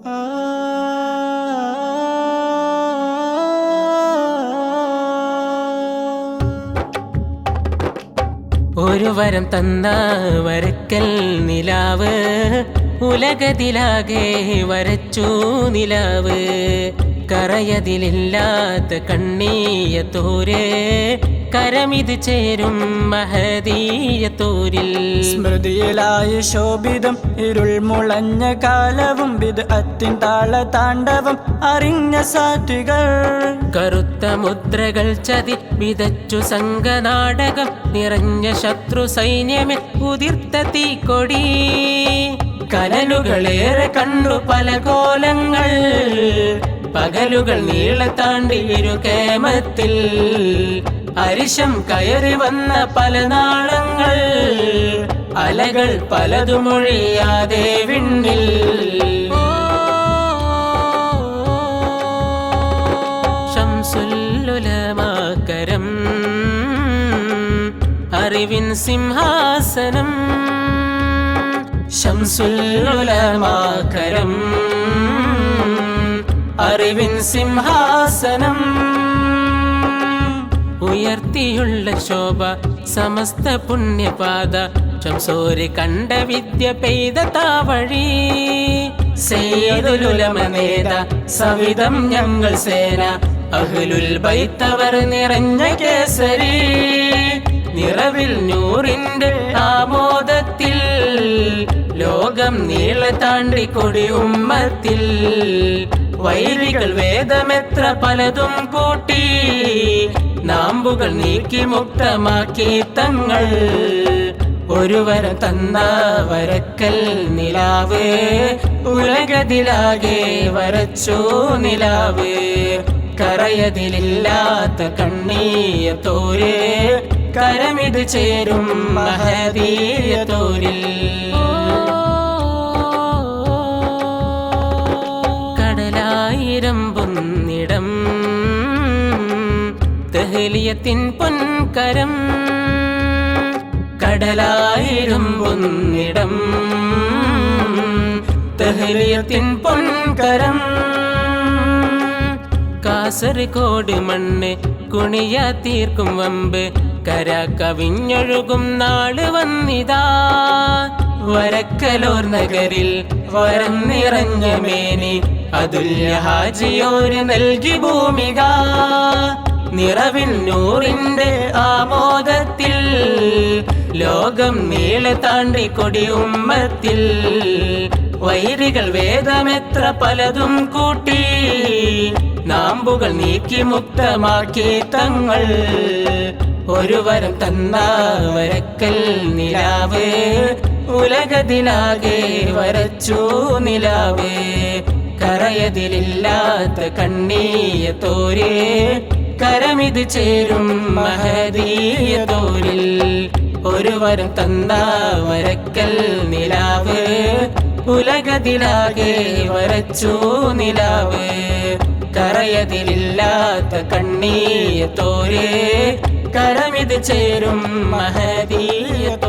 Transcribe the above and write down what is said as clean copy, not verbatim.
ഒരു വരം തന്ന വരക്കൽ നിലാവ് ഉലകത്തിലാകെ വരച്ചു നിലാവ് കറയതിലില്ലാത്ത കണ്ണീയത്തോര് കരമിത് ചേരും മഹദീയത്തോരിൽ സ്മൃതിയിലായി ശോഭിതം ഇരുൾ മുളഞ്ഞ കാലവും ബിദ്അത്തിൻ താള താണ്ഡവം അറിഞ്ഞ സാത്വികൾ കറുത്ത മുദ്രകൾ ചതി വിതച്ചു സംഘനാടകം നിറഞ്ഞ ശത്രു സൈന്യമേ ഉതിർത്ത തീക്കൊടി കനലുകളേറെ കണ്ടു പല കോലങ്ങൾ പകലുകൾ നീളെ താണ്ടി ഇരുകേമത്തിൽ അരിശം കയറി വന്ന പല നാളങ്ങൾ അലകൾ പലതുമൊഴിയാതെ വിണ്ണിൽ ശംസുല്ലുലമാകരം അറിവിൻ സിംഹാസനം ശംസുല്ലുലമാകരം അറിവിൻ സിംഹാസനം ഉയർത്തിയുള്ള ശോഭ സമസ്ത പുണ്യപാത ശംസോര് കണ്ട വിദ്യ പെയ്ത താവഴി സയ്യിദുൽ നേത സവിധം ഞങ്ങൾ സേന അഹ്ലുൽ ബൈത്തവർ നിറഞ്ഞ കേസരി നിറവിൽ നൂറിന്റെ ആമോദത്തിൽ ലോകം നീളെ താണ്ടി കൊടി ഉമ്മത്തിൽ വൈരികൾ വേദമെത്ര പലതും കൂട്ടി നാമ്പുകൾ നീക്കി മുക്തമാക്കി തങ്ങൾ ഒരു വരം തന്ന വരക്കൽ നിലാവ് ഉലകത്തിലാകെ വരച്ചു നിലാവ് കറയതിലില്ലാത്ത കണ്ണീയത്തോര് കരമിത് ചേരും മഹദീയത്തോരിൽ കടലായിരമ്പുന്നിടം തഹ്ലിയത്തിൻ പൊൻകരം കടലായിരമ്പുന്നിടം തഹ്ലിയത്തിൻ പൊൻകരം കാസർഗോഡ് മണ്ണ് കുണിയാ തീർക്കും വമ്പ് കര കവിഞ്ഞൊഴുകും നാള് വന്നിതാ വരക്കലോർ നഗരിൽ വരം നിറഞ്ഞ മേനി അതുല്യ ഹാജിയോര് നൽകി ഭൂമിക നിറവിൻ നൂറിന്റെ ആമോദത്തിൽ ലോകം നീളെ താണ്ടി കൊടി ഉമ്മത്തിൽ വൈരികൾ വേദമെത്ര പലതും കൂട്ടി നാമ്പുകൾ നീക്കി മുക്തമാക്കി തങ്ങൾ ഒരു വരം തന്ന വരക്കൽ നിലാവ് ഉലകത്തിലാകെ വരച്ചു നിലാവ് കറയതിലില്ലാത്ത കണ്ണീയത്തോര് കരമിത് ചേരും മഹദീയത്തോരിൽ ഒരു വരം തന്ന വരക്കൽ നിലാവ് ഉലകത്തിലാകെ വരച്ചു നിലാവ് കറയതിലില്ലാത്ത കണ്ണീയത്തോര് കരമിത് ചേരും മഹദീയത്തോരിൽ